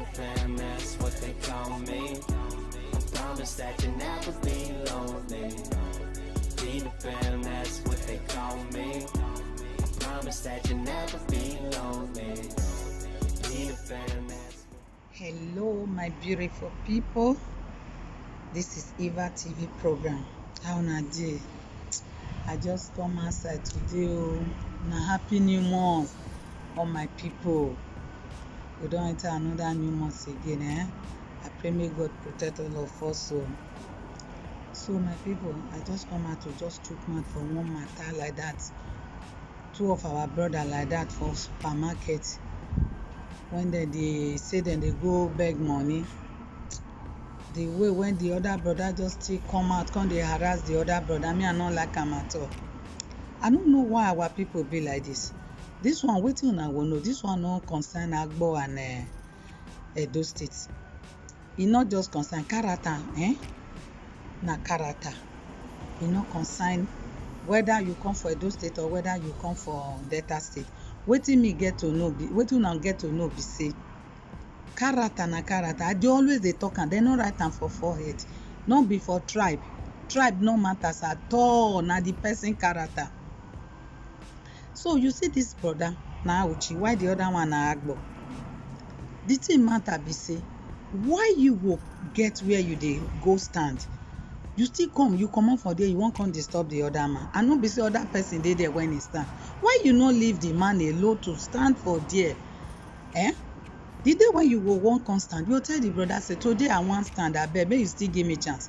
the fam, that's what they call me. I promise that you'll never be lonely. Be the fam, that's what they call me. I promise that you'll never be lonely. Be the fam, that's Hello, my beautiful people. This is Eva TV program. How na dey? I just come outside today. Na happy new month, all my people. We don enter another new month again. I pray may God protect all of us. So my people, I just come out to just chook mouth for one matter like that. Two of our brother like that for supermarket. When they say then they go beg money, the way when the other brother just still come out, come they harass the other brother, me I not like am at all. I don't know why our people be like this. This one wetin una go know, this one no concern Agbo and Edo State. E not just concern character, na character. E no concern whether you come for Edo State or whether you come for Delta State. Wetin me get to know be, wetin una get to know be say character na character. I dey always dey talk am, dem no write am for forehead. No be for tribe. Tribe no matters at all, na the person character. So you see this brother na Auchi, why the other one na Agbo? The thing matter be say, why you go get where you dey go stand? You still come, you comot for there, you wan come disturb the other man. And no be say other person dey there when he stand. Why you no leave the man alone to stand for there? The day when you go wan come stand, you tell the brother say today I wan stand, abeg make you still give me chance.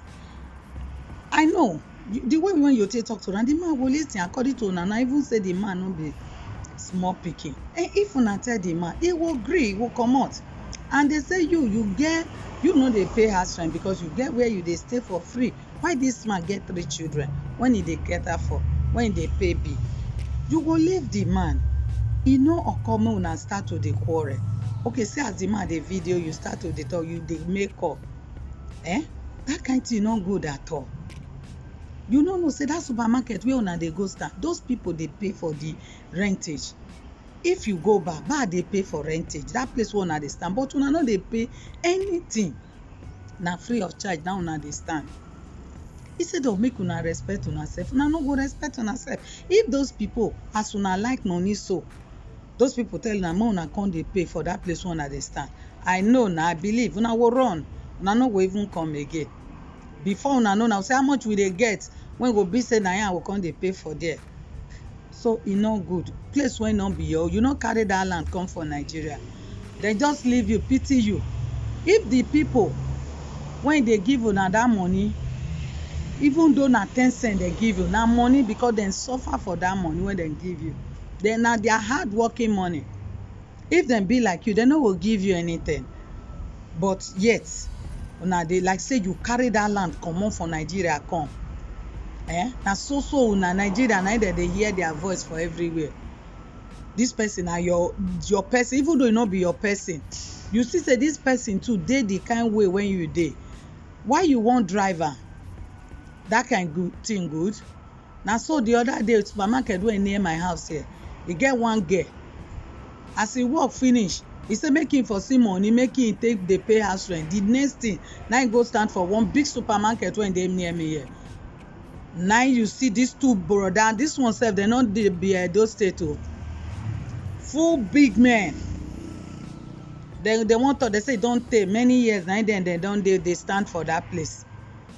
I know the way when you take talk to am, the man go lis ten according to una. Even say the man no be small pikin. If una tell the man, he go gree, he go comot. And they say you no dey pay house rent because you get where you dey stay for free. Why this man get 3 children when he dey cater for, when he dey pay bill? You go leave the man. E no occur make una start to dey quarrel. Okay, see as the man dey video, you start to dey talk, you dey make up. That kind thing no good at all. You no know say that supermarket where una dey go stand, those people dey pay for the rentage. If you go back dey pay for rentage. That place where una dey stand, but una no dey pay anything. Na free of charge now una dey stand. Instead of make una respect una sef, una no go respect una sef. If those people, as una like money so, those people tell una make una come dey pay for that place where una dey stand, I know na, I believe una go run, una no go even come again. Before una know now, say how much we dey get when go be say na here I go come dey pay for there. So e no good. Place wey no be your, you no carry that land come for Nigeria. Dem just leave you, pity you. If the people when dey give una that money, even though na 10 cents dem give you, na money because dem suffer for that money wey dem give you. Then na their hard working money. If dem be like you, dem no go give you anything. But yet una dey like say you carry that land comot for Nigeria come. Na so una Nigeria na dem dey hear their voice for everywhere. This person na your person, even though e no be your person. You see say this person too dey the kind way when you dey. Why you wan drive am? That kind good thing good. Na so the other day supermarket wey near my house here, e get one girl. As e work finish, e say make him for see money, make him take dey pay house rent. The next thing na him go stand for one big supermarket wey dey near me here. Now you see these two brother, this one sef dem no dey be Edo State o. Full big men. They wan talk, they say e don tey many years na dem don dey stand for that place.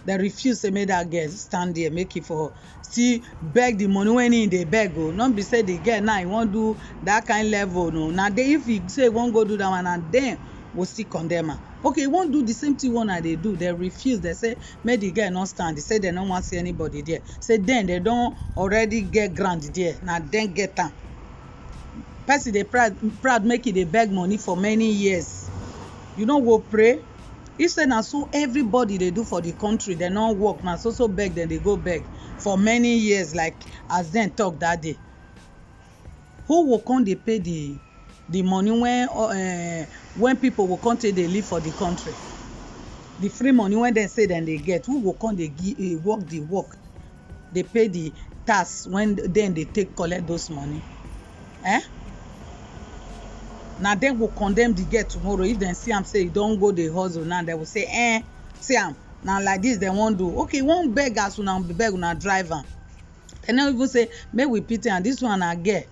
They refuse to make that girl stand there, make it for still beg the money when he dey beg. No be say the girl now he wan do that kind level. No, now if he say he wan go do that one, and then we'll still condemn her. Okay, he won't do the same thing one they do. They refuse. They say make the girl not stand. They say they don't want to see anybody there. Say then they don't already get grant there. Now then get am. Person they proud make it they beg money for many years. You don't go pray. If say na so everybody they do for the country, they don't work now. So beg, then they go beg for many years, like as then talk that day. Who will come they pay the money when people will come they live for the country? The free money when they say then they get, who will come they work the work? They pay the tax when then they collect those money. na dem go condemn the girl tomorrow if dem see am say e don go dey hustle now. Dem go say see am na like this dem wan do. Okay, wan beg as una beg, una drive am. Dem no even say make we pity am, this one na girl,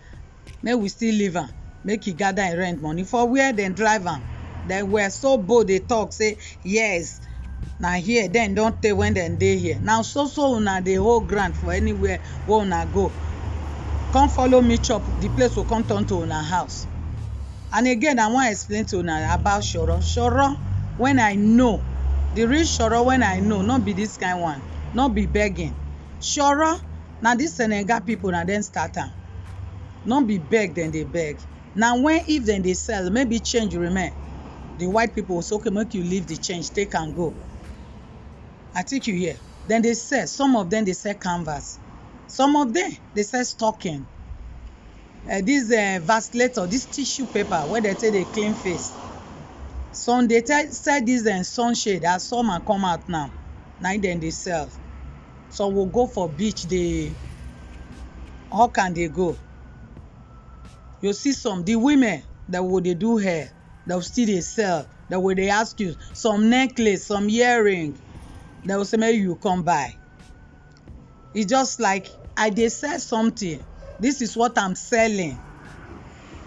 make we still leave am, make e gather im rent money. For where dem drive am? Dem were so bold dey talk say yes na here dem don tey when dem dey here. Na so una dey hold ground for anywhere wey una go. Come follow me chop, the place go come turn to una house. And again, I wan explain to una about Shoro. Shoro when I know, the real Shoro when I know, no be this kind one, no be begging. Shoro na this Senegal people na dem start am. No be beg dem dey beg. Na when if dem dey sell, maybe change remain, the white people say okay make you leave the change, take am go. I think you hear. Dem dey sell, some of dem dey sell canvas, some of dem dey sell stocking. This vacillator, this tissue paper wey dem take dey clean face. Some dey sell this sunshade as summer come out now, na im dem dey sell. Some will go for beach dey hawk and dey go. You see some, the women that will dey do hair, that will still dey sell, that will dey ask you some necklace, some earring, that will say make you come buy. E just like I dey sell something, this is what I'm selling.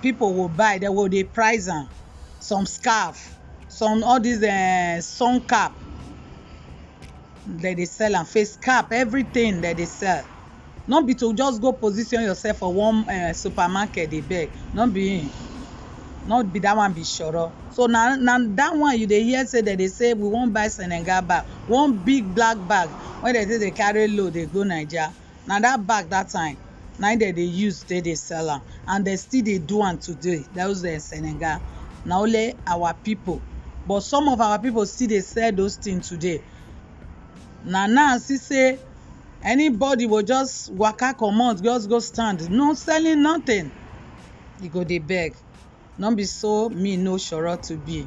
People will buy, they will dey price am. Some scarf, some all these sun cap, they sell am, face cap, everything that they sell. No be to just go position yourself for one supermarket dey beg, no be that one be Shoro. So na that one you dey hear say that they say we wan buy Senegal bag, one big black bag wey dem say dey carry load dey go Naija. Na that bag that time na im dem dey use take dey sell am, and dem still dey do am today. Those Senegal, na only our people, but some of our people still dey sell those things today. Na now see say anybody will just waka comot, just go stand, no selling nothing, e go dey beg. No be so me know Shoro to be.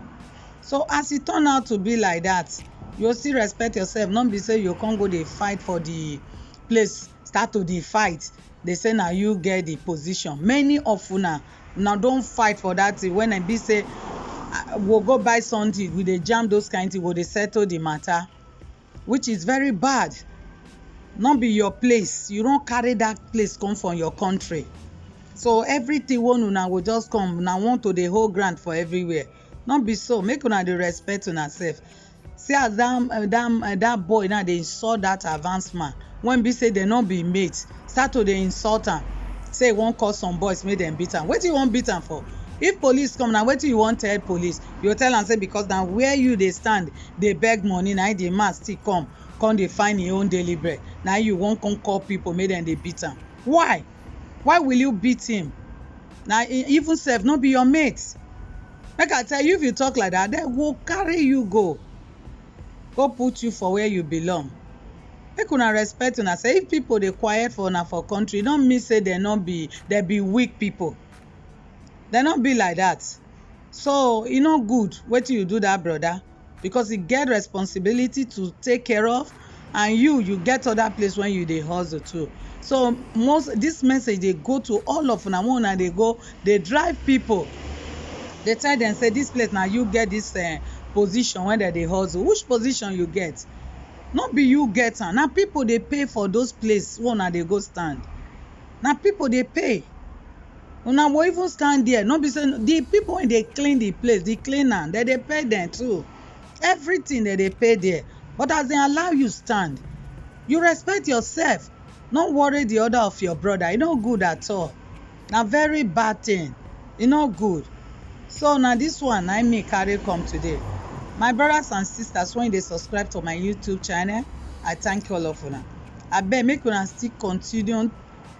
So as e turn out to be like that, you still respect yourself. No be say you come go dey fight for the place, start to dey fight, dey say na you get the position. Many of una don fight for that thing. When I be say we'll go buy something, we dey jam those kind thing, we dey settle the matter, which is very bad. No be your place, you don carry that place come from your country. So everything wey una go just come, una want to dey hold ground for everywhere. No be so. Make una dey respect una sef. See as that boy now dey insult that advanced man when be say dem no be mates, start to dey insult am, say e wan call some boys make dem beat am. Wetin you wan beat am for? If police come, na wetin you wan tell police? You tell am say because na where you dey stand dey beg money, na the man still come dey find im own daily bread, na you wan come call people make dem dey beat am. Why will you beat him? Na even sef no be your mate. Make I tell you, if you talk like that, dem go carry you go put you for where you belong. Make una respect una say. If people dey quiet for una for country, no mean say dem be weak people. Dem no be like that. So e no good wetin you do that brother, because e get responsibility to take care of, and you get other place when you dey hustle too. So this message dey go to all of una. Una dey go dey drive people, dey tell dem say this place na you get this position when dem dey hustle. Which position you get? No be you get am, na people dey pay for those places wey una dey go stand. Na people dey pay. Una go even stand there. No be say the people wey dey clean the place, the cleaner, dem dey pay dem too. Everything dem dey pay there. But as dem allow you stand, you respect yourself. No worry the other of your brother. E no good at all. Na very bad thing. E no good. So na this one na me carry come today. My brothers and sisters, when dey subscribe to my YouTube channel, I thank all of una. Abeg make una still continue,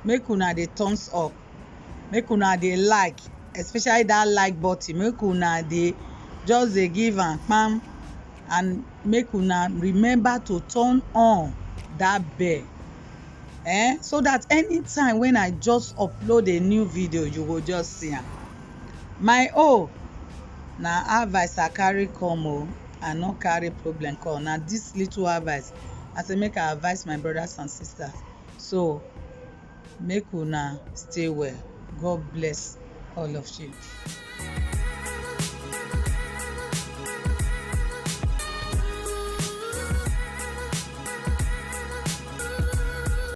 make una dey thumbs up, make una dey like, especially that like button. Make una dey just dey give am kpam, and make una remember to turn on that bell, so that anytime when I just upload a new video, you go just see am. My own na advice I carry come o. I no carry problem come. Na this little advice I say make I advise my brothers and sisters. So make una stay well. God bless all of you.